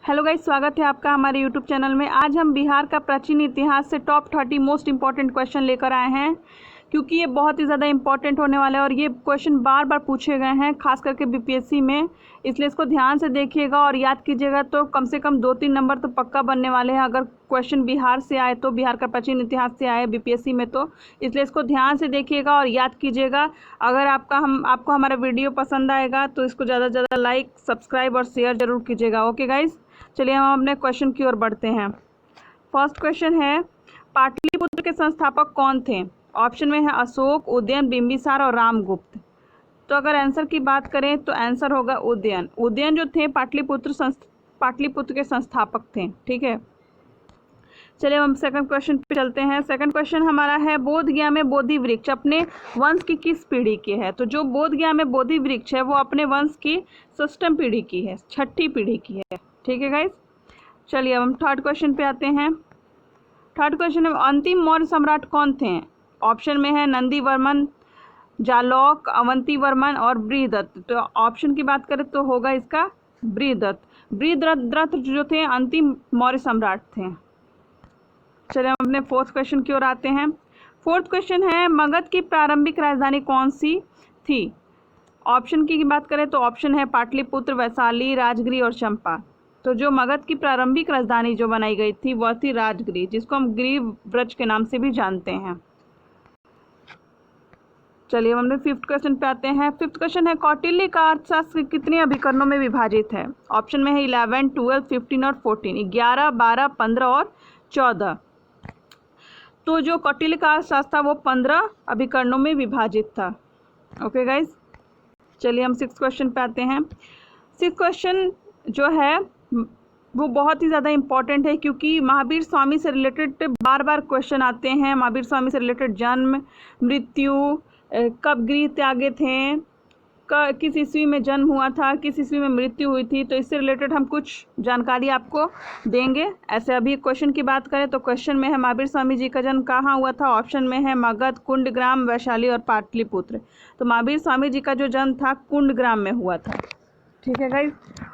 Hello guys, स्वागत है आपका हमारे यूट्यूब चैनल में। आज हम बिहार का प्राचीन इतिहास से टॉप 30 मोस्ट इंपॉर्टेंट क्वेश्चन लेकर आए हैं, क्योंकि ये बहुत ही ज़्यादा इंपॉर्टेंट होने वाला है और ये क्वेश्चन बार बार पूछे गए हैं, खास करके बीपीएससी में। इसलिए इसको ध्यान से देखिएगा और याद कीजिएगा, तो कम से कम 2-3 नंबर तो पक्का बनने वाले हैं अगर क्वेश्चन बिहार से आए तो, बिहार का प्राचीन इतिहास से आए बीपीएससी में तो। इसलिए इसको ध्यान से देखिएगा और याद कीजिएगा। अगर आपको हमारा वीडियो पसंद आएगा तो इसको ज़्यादा से ज़्यादा लाइक, सब्सक्राइब और शेयर ज़रूर कीजिएगा। ओके गाइज, चलिए हम अपने क्वेश्चन की ओर बढ़ते हैं। फर्स्ट क्वेश्चन है, पाटलिपुत्र के संस्थापक कौन थे? ऑप्शन में है अशोक, उदयन, बिंबिसार और रामगुप्त। तो अगर आंसर की बात करें तो आंसर होगा उदयन। उदयन जो थे पाटलिपुत्र के संस्थापक थे। ठीक है, चलिए हम सेकंड क्वेश्चन पे चलते हैं। सेकंड क्वेश्चन हमारा है, बोध गया में बोधि वृक्ष अपने वंश की किस पीढ़ी की है? तो जो बोध गया में बोधि वृक्ष है वो अपने वंश की षष्ठम पीढ़ी की है, छठी पीढ़ी की है। ठीक है गाइज, चलिए अब हम थर्ड क्वेश्चन पे आते हैं। थर्ड क्वेश्चन है, अंतिम मौर्य सम्राट कौन थे? ऑप्शन में है नंदी वर्मन, जालौक, अवंती वर्मन और बृहदत्त। तो ऑप्शन की बात करें तो होगा इसका बृहदत्त। बृहदत्त जो थे अंतिम मौर्य सम्राट थे। चलिए हम अपने फोर्थ क्वेश्चन की ओर आते हैं। फोर्थ क्वेश्चन है, मगध की प्रारंभिक राजधानी कौन सी थी? ऑप्शन की बात करें तो ऑप्शन है पाटलिपुत्र, वैशाली, राजगिरी और चंपा। तो जो मगध की प्रारंभिक राजधानी जो बनाई गई थी वह थी राजगिरी, जिसको हम गिरि व्रज के नाम से भी जानते हैं। चलिए हम अपने फिफ्थ क्वेश्चन पे आते हैं। फिफ्थ क्वेश्चन है, कौटिल्य का अर्थशास्त्र कितने अभिकरणों में विभाजित है? ऑप्शन में है 11, 12, 15 और 14। 11, 12, 15 और 14। तो जो कौटिल्य का अर्थशास्त्र था वो 15 अभिकरणों में विभाजित था। ओके गाइज, चलिए हम सिक्स्थ क्वेश्चन पे आते हैं। सिक्स्थ क्वेश्चन जो है वो बहुत ही ज़्यादा इम्पॉर्टेंट है, क्योंकि महावीर स्वामी से रिलेटेड बार बार क्वेश्चन आते हैं। महावीर स्वामी से रिलेटेड जन्म, मृत्यु, कब गृह त्यागे थे, किस ईस्वी में जन्म हुआ था, किस ईस्वी में मृत्यु हुई थी, तो इससे रिलेटेड हम कुछ जानकारी आपको देंगे। ऐसे अभी क्वेश्चन की बात करें तो क्वेश्चन में है महावीर स्वामी जी का जन्म कहाँ हुआ था? ऑप्शन में है मगध, कुंडग्राम, वैशाली और पाटलिपुत्र। तो महावीर स्वामी जी का जो जन्म था कुंडग्राम में हुआ था। ठीक है गाइज,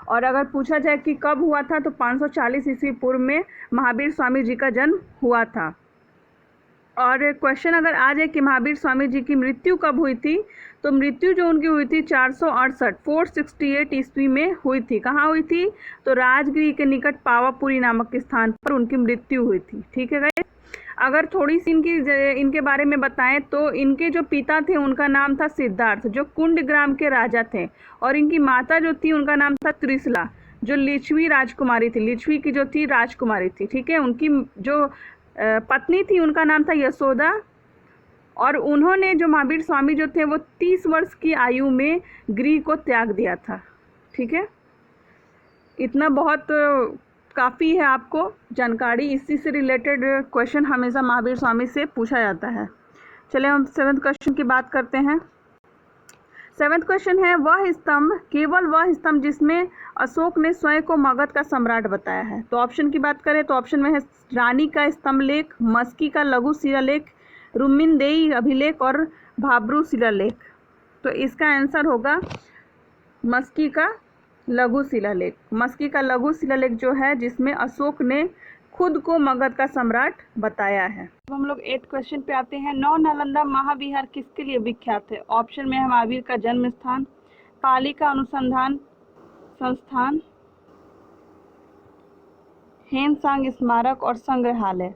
और अगर पूछा जाए कि कब हुआ था तो 540 ईस्वी पूर्व में महावीर स्वामी जी का जन्म हुआ था। और क्वेश्चन अगर आ जाए कि महावीर स्वामी जी की मृत्यु कब हुई थी, तो मृत्यु जो उनकी हुई थी 468 ईस्वी में हुई थी। कहाँ हुई थी? तो राजगिरी के निकट पावापुरी नामक स्थान पर उनकी मृत्यु हुई थी। ठीक है गाइस, अगर थोड़ी सी इनके बारे में बताएं तो इनके जो पिता थे उनका नाम था सिद्धार्थ, जो कुंडग्राम के राजा थे, और इनकी माता जो थी उनका नाम था त्रिशला, जो लिच्छवी राजकुमारी थी, लिच्छवी की जो थी राजकुमारी थी। ठीक है, उनकी जो पत्नी थी उनका नाम था यशोदा, और उन्होंने जो महावीर स्वामी जो थे वो 30 वर्ष की आयु में गृह को त्याग दिया था। ठीक है, इतना बहुत काफ़ी है आपको जानकारी। इसी से रिलेटेड क्वेश्चन हमेशा महावीर स्वामी से पूछा जाता है। चलिए हम सेवन्थ क्वेश्चन की बात करते हैं। सेवन्थ क्वेश्चन है, वह स्तंभ, केवल वह स्तंभ जिसमें अशोक ने स्वयं को मगध का सम्राट बताया है। तो ऑप्शन की बात करें तो ऑप्शन में है रानी का स्तंभ लेख, मस्की का लघु शिलालेख, रुमिनदेई अभिलेख और भाब्रू शिलालेख। तो इसका आंसर होगा मस्की का लघु शिलालेख। मस्की का लघु शिलालेख जो है जिसमें अशोक ने खुद को मगध का सम्राट बताया है। तो हम लोग 8th क्वेश्चन पे आते हैं। नौ नालंदा महाविहार किसके लिए विख्यात है? ऑप्शन में है महावीर का जन्म स्थान, पाली का अनुसंधान संस्थान, हेनसांग स्मारक और संग्रहालय।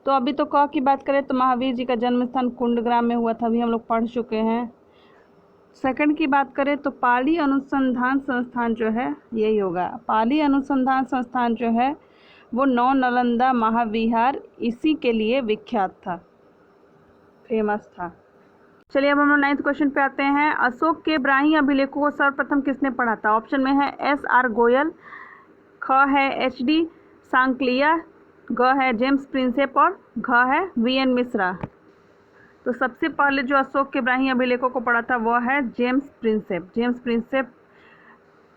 तो अभी तो क की बात करें तो महावीर जी का जन्म स्थान कुंडग्राम में हुआ था, अभी हम लोग पढ़ चुके हैं। सेकंड की बात करें तो पाली अनुसंधान संस्थान जो है यही होगा। पाली अनुसंधान संस्थान जो है वो नौ नालंदा महाविहार इसी के लिए विख्यात था, फेमस था। चलिए अब हम लोग 9th क्वेश्चन पे आते हैं। अशोक के ब्राह्मी अभिलेखों को सर्वप्रथम किसने पढ़ा था? ऑप्शन में है SR गोयल, ख है HD सांकलिया, ग है जेम्स प्रिंसेप और घ है VN मिश्रा। तो सबसे पहले जो अशोक के ब्राह्मी अभिलेखों को पढ़ा था वह है जेम्स प्रिंसेप। जेम्स प्रिंसेप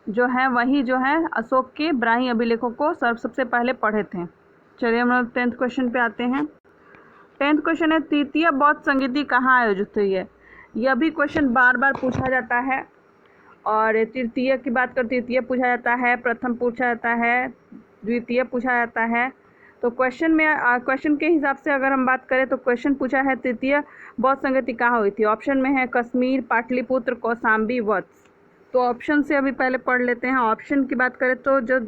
जो है वही जो है अशोक के ब्राह्मी अभिलेखों को सबसे पहले पढ़े थे। चलिए हम लोग 10th क्वेश्चन पे आते हैं। 10th क्वेश्चन है, तृतीय बौद्ध संगीति कहाँ आयोजित हुई है? यह भी क्वेश्चन बार बार पूछा जाता है और तृतीय की बात करें, तृतीय पूछा जाता है, प्रथम पूछा जाता है, द्वितीय पूछा जाता है। तो क्वेश्चन के हिसाब से अगर हम बात करें तो क्वेश्चन पूछा है तृतीय बौद्ध संगति कहाँ हुई थी। ऑप्शन में है कश्मीर, पाटलिपुत्र, कौशाम्बी, वत्स। तो ऑप्शन से अभी पहले पढ़ लेते हैं। ऑप्शन की बात करें तो जो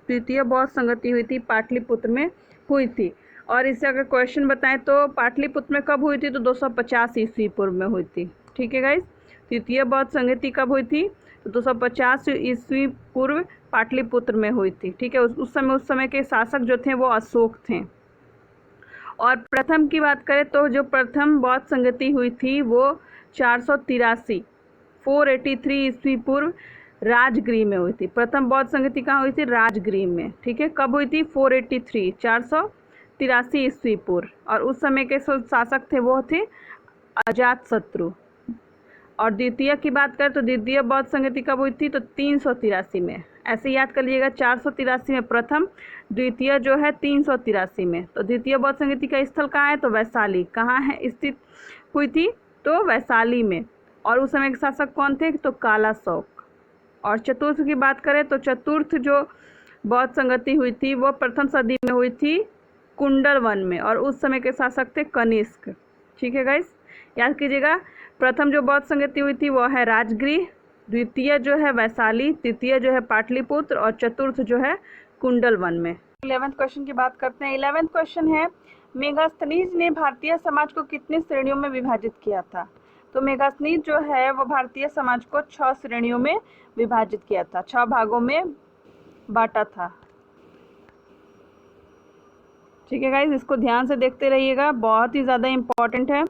तृतीय बौद्ध संगति हुई थी पाटलिपुत्र में हुई थी। और इससे अगर क्वेश्चन बताएं तो पाटलिपुत्र में कब हुई थी, तो 250 ईस्वी पूर्व में हुई थी। ठीक है गाइस, तृतीय बौद्ध संगति कब हुई थी, तो 250 ईस्वी पूर्व पाटलिपुत्र में हुई थी। ठीक है, उस समय के शासक जो थे वो अशोक थे। और प्रथम की बात करें तो जो प्रथम बौद्ध संगति हुई थी वो 483 ईस्वी पूर्व राजगृह में हुई थी। प्रथम बौद्ध संगति कहाँ हुई थी, राजगृह में। ठीक है, कब हुई थी, 483 ईस्वी पूर्व। और उस समय के शासक थे वो थे अजातशत्रु। और द्वितीय की बात करें तो द्वितीय बौद्ध संगति कब हुई थी, तो 383 में। ऐसे याद कर लीजिएगा, 483 में प्रथम, द्वितीय जो है 383 में। तो द्वितीय बौद्ध संगति का स्थल कहाँ है, तो वैशाली। कहाँ है स्थित हुई थी, तो वैशाली में। और उस समय के शासक कौन थे, तो कालाशोक। और चतुर्थ की बात करें तो चतुर्थ जो बौद्ध संगति हुई थी वो प्रथम सदी में हुई थी कुंडलवन में। और उस समय के शासक थे कनिष्क। ठीक है गाइस, याद कीजिएगा, प्रथम जो बौद्ध संगति हुई थी वो है राजगृह, द्वितीय जो है वैशाली, तृतीय जो है पाटलिपुत्र और चतुर्थ जो है कुंडलवन में। 11th क्वेश्चन की बात करते हैं। 11th क्वेश्चन है मेगास्थनीज ने भारतीय समाज को कितने श्रेणियों में विभाजित किया था। तो मेगास्थनीज जो है वो भारतीय समाज को 6 श्रेणियों में विभाजित किया था, 6 भागों में बांटा था। ठीक है गाइस, इसको ध्यान से देखते रहिएगा, बहुत ही ज़्यादा इम्पॉर्टेंट है।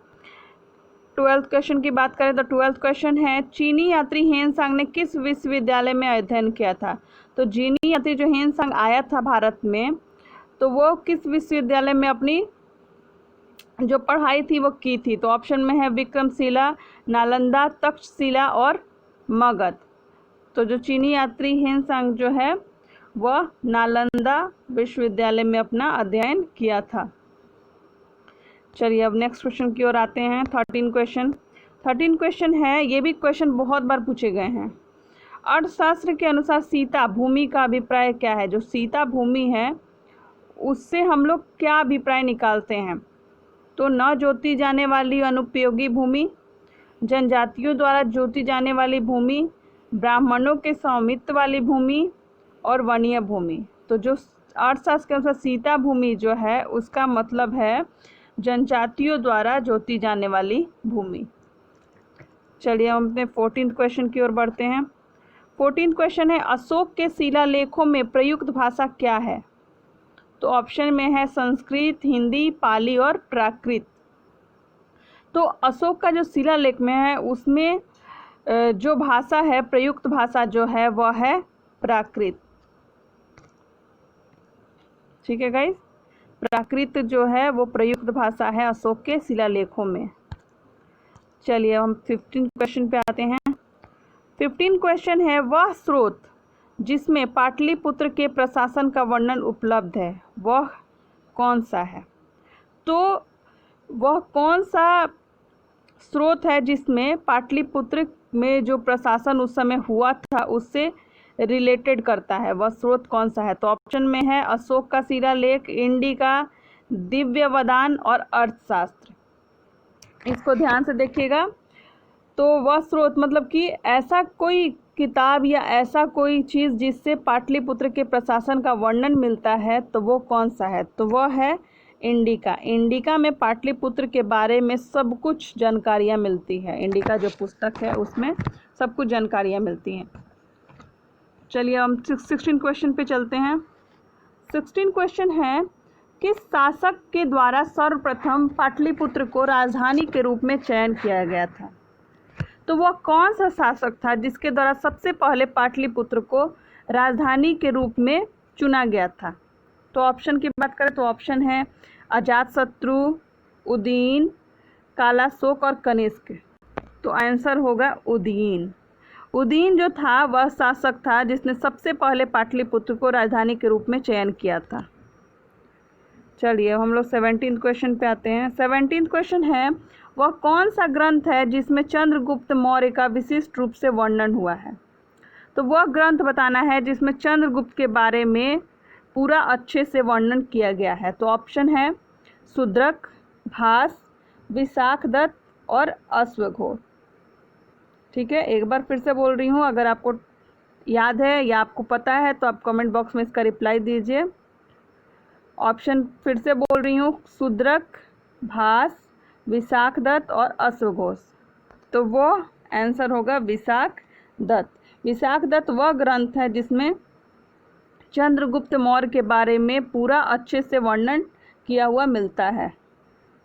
12th क्वेश्चन की बात करें तो 12th क्वेश्चन है चीनी यात्री हेनसांग ने किस विश्वविद्यालय में अध्ययन किया था। तो चीनी यात्री जो हेनसांग आया था भारत में, तो वो किस विश्वविद्यालय में अपनी जो पढ़ाई थी वो की थी। तो ऑप्शन में है विक्रमशिला, नालंदा, तक्षशिला और मगध। तो जो चीनी यात्री हेनसांग जो है वह नालंदा विश्वविद्यालय में अपना अध्ययन किया था। चलिए अब नेक्स्ट क्वेश्चन की ओर आते हैं। 13 क्वेश्चन है, ये भी क्वेश्चन बहुत बार पूछे गए हैं। अर्थशास्त्र के अनुसार सीता भूमि का अभिप्राय क्या है। जो सीता भूमि है उससे हम लोग क्या अभिप्राय निकालते हैं। तो न जोती जाने वाली अनुपयोगी भूमि, जनजातियों द्वारा जोती जाने वाली भूमि, ब्राह्मणों के स्वामित्व वाली भूमि और वनीय भूमि। तो जो अर्थशास्त्र के अनुसार सीता भूमि जो है उसका मतलब है जनजातियों द्वारा जोती जाने वाली भूमि। चलिए हम अपने 14th क्वेश्चन की ओर बढ़ते हैं। 14th क्वेश्चन है अशोक के शिलालेखों में प्रयुक्त भाषा क्या है। तो ऑप्शन में है संस्कृत, हिंदी, पाली और प्राकृत। तो अशोक का जो शिलालेख में है उसमें जो भाषा है, प्रयुक्त भाषा जो है वह है प्राकृत। ठीक है गाइस, प्राकृत जो है वो प्रयुक्त भाषा है अशोक के शिलालेखों में। चलिए हम 15 क्वेश्चन पे आते हैं। 15 क्वेश्चन है वह स्रोत जिसमें पाटलिपुत्र के प्रशासन का वर्णन उपलब्ध है वह कौन सा है। तो वह कौन सा स्रोत है जिसमें पाटलिपुत्र में जो प्रशासन उस समय हुआ था उससे रिलेटेड करता है, वह स्रोत कौन सा है। तो ऑप्शन में है अशोक का शिलालेख, इंडिका, दिव्यवदान और अर्थशास्त्र। इसको ध्यान से देखिएगा। तो वह स्रोत मतलब कि ऐसा कोई किताब या ऐसा कोई चीज़ जिससे पाटलिपुत्र के प्रशासन का वर्णन मिलता है तो वो कौन सा है। तो वह है इंडिका। इंडिका में पाटलिपुत्र के बारे में सब कुछ जानकारियाँ मिलती है। इंडिका जो पुस्तक है उसमें सब कुछ जानकारियाँ मिलती हैं। चलिए हम 16 क्वेश्चन पे चलते हैं। 16 क्वेश्चन है किस शासक के द्वारा सर्वप्रथम पाटलिपुत्र को राजधानी के रूप में चयन किया गया था। तो वह कौन सा शासक था जिसके द्वारा सबसे पहले पाटलिपुत्र को राजधानी के रूप में चुना गया था। तो ऑप्शन की बात करें तो ऑप्शन है अजातशत्रु, उदयन, कालाशोक और कनिष्क। तो आंसर होगा उदयन। उदयन जो था वह शासक था जिसने सबसे पहले पाटलिपुत्र को राजधानी के रूप में चयन किया था। चलिए हम लोग 17 क्वेश्चन पे आते हैं। 17 क्वेश्चन है वह कौन सा ग्रंथ है जिसमें चंद्रगुप्त मौर्य का विशिष्ट रूप से वर्णन हुआ है। तो वह ग्रंथ बताना है जिसमें चंद्रगुप्त के बारे में पूरा अच्छे से वर्णन किया गया है। तो ऑप्शन है शूद्रक, भास, विशाखदत्त और अश्वघोष। ठीक है, एक बार फिर से बोल रही हूँ, अगर आपको याद है या आपको पता है तो आप कमेंट बॉक्स में इसका रिप्लाई दीजिए। ऑप्शन फिर से बोल रही हूँ, शूद्रक, भास, विशाखदत्त और अश्वघोष। तो वो आंसर होगा विशाखदत्त। विशाखदत्त वह ग्रंथ है जिसमें चंद्रगुप्त मौर्य के बारे में पूरा अच्छे से वर्णन किया हुआ मिलता है।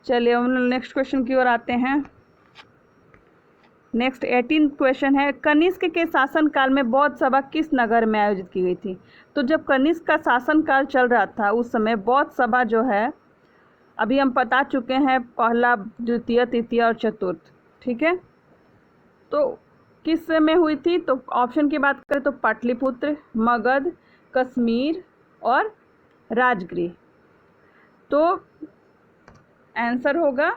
चलिए हम नेक्स्ट क्वेश्चन की ओर आते हैं। नेक्स्ट 18th क्वेश्चन है, कनिष्क के शासनकाल में बौद्ध सभा किस नगर में आयोजित की गई थी? तो जब कनिष्क का शासनकाल चल रहा था उस समय बौद्ध सभा जो है, अभी हम बता चुके हैं, पहला, द्वितीय, तृतीय और चतुर्थ। ठीक है, तो किस में हुई थी? तो ऑप्शन की बात करें तो पाटलिपुत्र, मगध, कश्मीर और राजगृह। तो आंसर होगा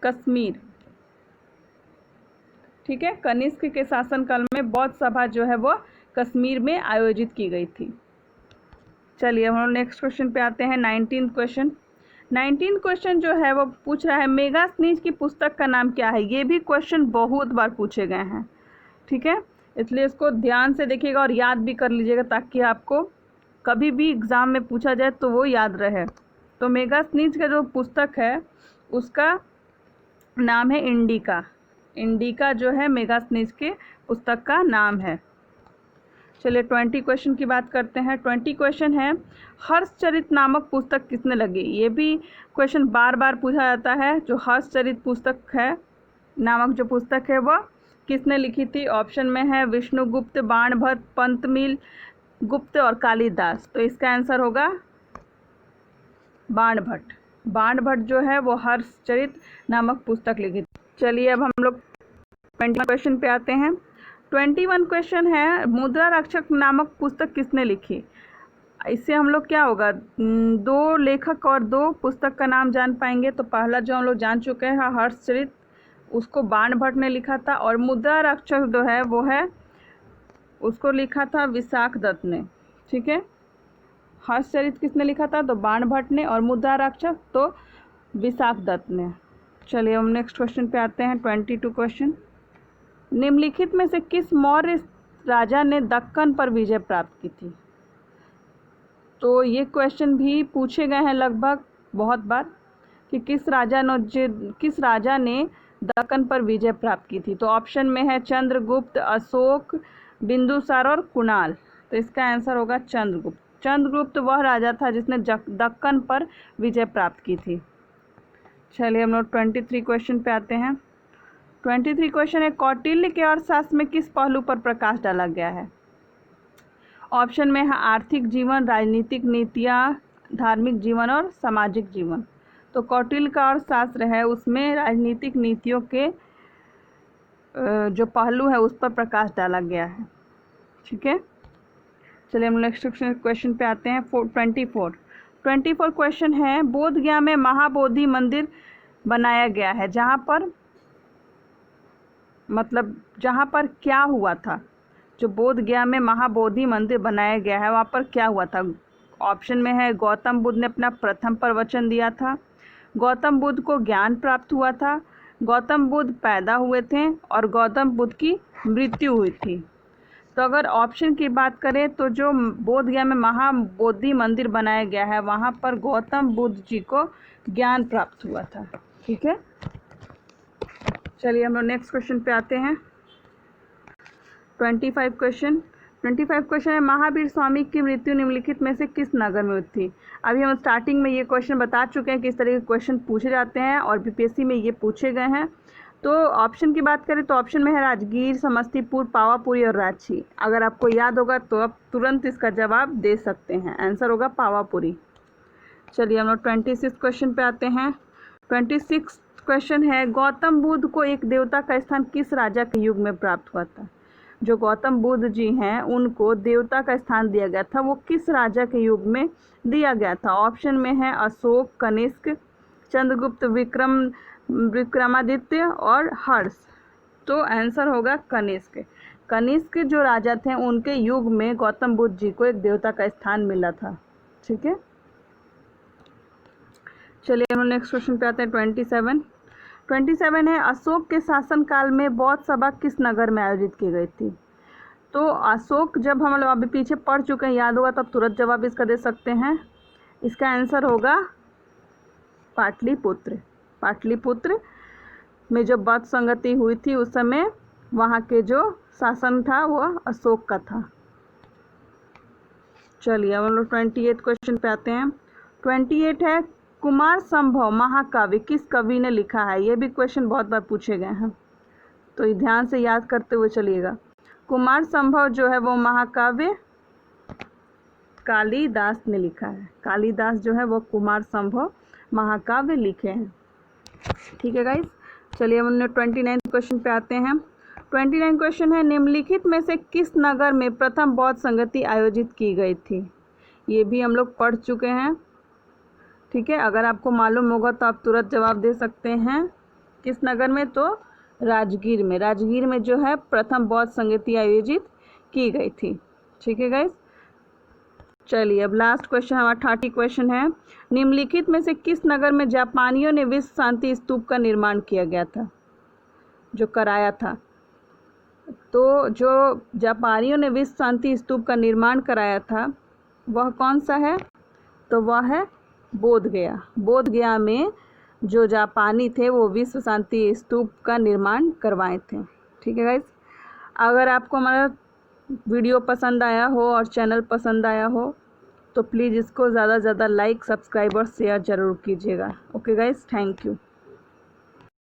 कश्मीर। ठीक है, कनिष्क के शासनकाल में बौद्ध सभा जो है वो कश्मीर में आयोजित की गई थी। चलिए हम नेक्स्ट क्वेश्चन पे आते हैं। 19th question. 19th क्वेश्चन जो है वो पूछ रहा है मेगास्थनीज की पुस्तक का नाम क्या है? ये भी क्वेश्चन बहुत बार पूछे गए हैं। ठीक है, इसलिए इसको ध्यान से देखिएगा और याद भी कर लीजिएगा ताकि आपको कभी भी एग्ज़ाम में पूछा जाए तो वो याद रहे। तो मेगास्थनीज का जो पुस्तक है उसका नाम है इंडिका। इंडिका जो है मेगास्थनीज के पुस्तक का नाम है। चलिए 20 क्वेश्चन की बात करते हैं। 20 क्वेश्चन है, हर्षचरित नामक पुस्तक किसने लिखी? ये भी क्वेश्चन बार बार पूछा जाता है। जो हर्षचरित पुस्तक है नामक जो पुस्तक है वह किसने लिखी थी? ऑप्शन में है विष्णुगुप्त, बाणभट्ट, पंतमिल गुप्त और कालिदास। तो इसका आंसर होगा बाणभट्ट। बाणभट्ट जो है वो हर्षचरित नामक पुस्तक लिखी थी। चलिए अब हम लोग 21 क्वेश्चन पे आते हैं। 21 क्वेश्चन है, मुद्रा रक्षक नामक पुस्तक किसने लिखी? इससे हम लोग क्या होगा, 2 लेखक और 2 पुस्तक का नाम जान पाएंगे। तो पहला जो हम लोग जान चुके हैं हर्षचरित, उसको बाणभट्ट ने लिखा था, और मुद्रा रक्षक जो है वो है उसको लिखा था विशाखदत्त ने। ठीक है, हर्षचरित किसने लिखा था? तो बाणभट्ट ने, और मुद्रा रक्षक तो विशाखदत्त ने। चलिए हम नेक्स्ट क्वेश्चन पे आते हैं। 22 क्वेश्चन, निम्नलिखित में से किस मौर्य राजा ने दक्कन पर विजय प्राप्त की थी? तो ये क्वेश्चन भी पूछे गए हैं लगभग बहुत बार कि किस राजा ने दक्कन पर विजय प्राप्त की थी। तो ऑप्शन में है चंद्रगुप्त, अशोक, बिंदुसार और कुणाल। तो इसका आंसर होगा चंद्रगुप्त। चंद्रगुप्त वह राजा था जिसने दक्कन पर विजय प्राप्त की थी। चलिए हम लोग 23 क्वेश्चन पे आते हैं। 23 क्वेश्चन है, कौटिल्य के अर्थशास्त्र में किस पहलू पर प्रकाश डाला गया है? ऑप्शन में है आर्थिक जीवन, राजनीतिक नीतियाँ, धार्मिक जीवन और सामाजिक जीवन। तो कौटिल्य का अर्थशास्त्र है उसमें राजनीतिक नीतियों के जो पहलू है उस पर प्रकाश डाला गया है। ठीक है, चलिए हम नेक्स्ट क्वेश्चन पे आते हैं। 24 क्वेश्चन है, बोध गया में महाबोधि मंदिर बनाया गया है, जहाँ पर क्या हुआ था? जो बोध गया में महाबोधि मंदिर बनाया गया है वहाँ पर क्या हुआ था? ऑप्शन में है गौतम बुद्ध ने अपना प्रथम प्रवचन दिया था, गौतम बुद्ध को ज्ञान प्राप्त हुआ था, गौतम बुद्ध पैदा हुए थे और गौतम बुद्ध की मृत्यु हुई थी। तो अगर ऑप्शन की बात करें तो जो बोध गया में महाबोधि मंदिर बनाया गया है वहाँ पर गौतम बुद्ध जी को ज्ञान प्राप्त हुआ था। ठीक है, चलिए हम लोग नेक्स्ट क्वेश्चन पे आते हैं। 25 क्वेश्चन है, महावीर स्वामी की मृत्यु निम्नलिखित में से किस नगर में हुई थी? अभी हम स्टार्टिंग में ये क्वेश्चन बता चुके हैं किस तरह के क्वेश्चन पूछे जाते हैं और बीपीएससी में ये पूछे गए हैं। तो ऑप्शन की बात करें तो ऑप्शन में है राजगीर, समस्तीपुर, पावापुरी और रांची। अगर आपको याद होगा तो आप तुरंत इसका जवाब दे सकते हैं, आंसर होगा पावापुरी। चलिए हम लोग 26 क्वेश्चन पे आते हैं। 26 क्वेश्चन है, गौतम बुद्ध को एक देवता का स्थान किस राजा के युग में प्राप्त हुआ था? जो गौतम बुद्ध जी हैं उनको देवता का स्थान दिया गया था, वो किस राजा के युग में दिया गया था? ऑप्शन में है अशोक, कनिष्क, चंद्रगुप्त, विक्रमादित्य और हर्ष। तो आंसर होगा कनिष्क। कनिष्क जो राजा थे उनके युग में गौतम बुद्ध जी को एक देवता का स्थान मिला था। ठीक है, चलिए हम नेक्स्ट क्वेश्चन पे आते हैं। 27 है, अशोक के शासनकाल में बौद्ध सभा किस नगर में आयोजित की गई थी? तो अशोक, जब हम लोग अभी पीछे पढ़ चुके हैं, याद होगा तब तुरंत जवाब इसका दे सकते हैं। इसका आंसर होगा पाटलिपुत्र। पाटलिपुत्र में जब बौद्ध संगति हुई थी उस समय वहाँ के जो शासन था वो अशोक का था। चलिए हम लोग 28 क्वेश्चन पे आते हैं। 28 है, कुमार संभव महाकाव्य किस कवि ने लिखा है? ये भी क्वेश्चन बहुत बार पूछे गए हैं, तो ध्यान से याद करते हुए चलिएगा। कुमार संभव जो है वो महाकाव्य कालिदास ने लिखा है। कालिदास जो है वो कुमार संभव महाकाव्य लिखे हैं। ठीक है गाइस, चलिए हम 29 क्वेश्चन पे आते हैं। 29 क्वेश्चन है, निम्नलिखित में से किस नगर में प्रथम बौद्ध संगति आयोजित की गई थी? ये भी हम लोग पढ़ चुके हैं। ठीक है, अगर आपको मालूम होगा तो आप तुरंत जवाब दे सकते हैं। किस नगर में? तो राजगीर में। राजगीर में जो है प्रथम बौद्ध संगति आयोजित की गई थी। ठीक है गाइस, चलिए अब लास्ट क्वेश्चन हमारा 30 क्वेश्चन है, निम्नलिखित में से किस नगर में जापानियों ने विश्व शांति स्तूप का निर्माण किया गया था, जो कराया था? तो जो जापानियों ने विश्व शांति स्तूप का निर्माण कराया था वह कौन सा है? तो वह है बोध गया। बोध गया में जो जापानी थे वो विश्व शांति स्तूप का निर्माण करवाए थे। ठीक है गाइस, अगर आपको हमारा वीडियो पसंद आया हो और चैनल पसंद आया हो तो प्लीज़ इसको ज़्यादा से ज़्यादा लाइक, सब्सक्राइब और शेयर ज़रूर कीजिएगा। Okay guys, thank you.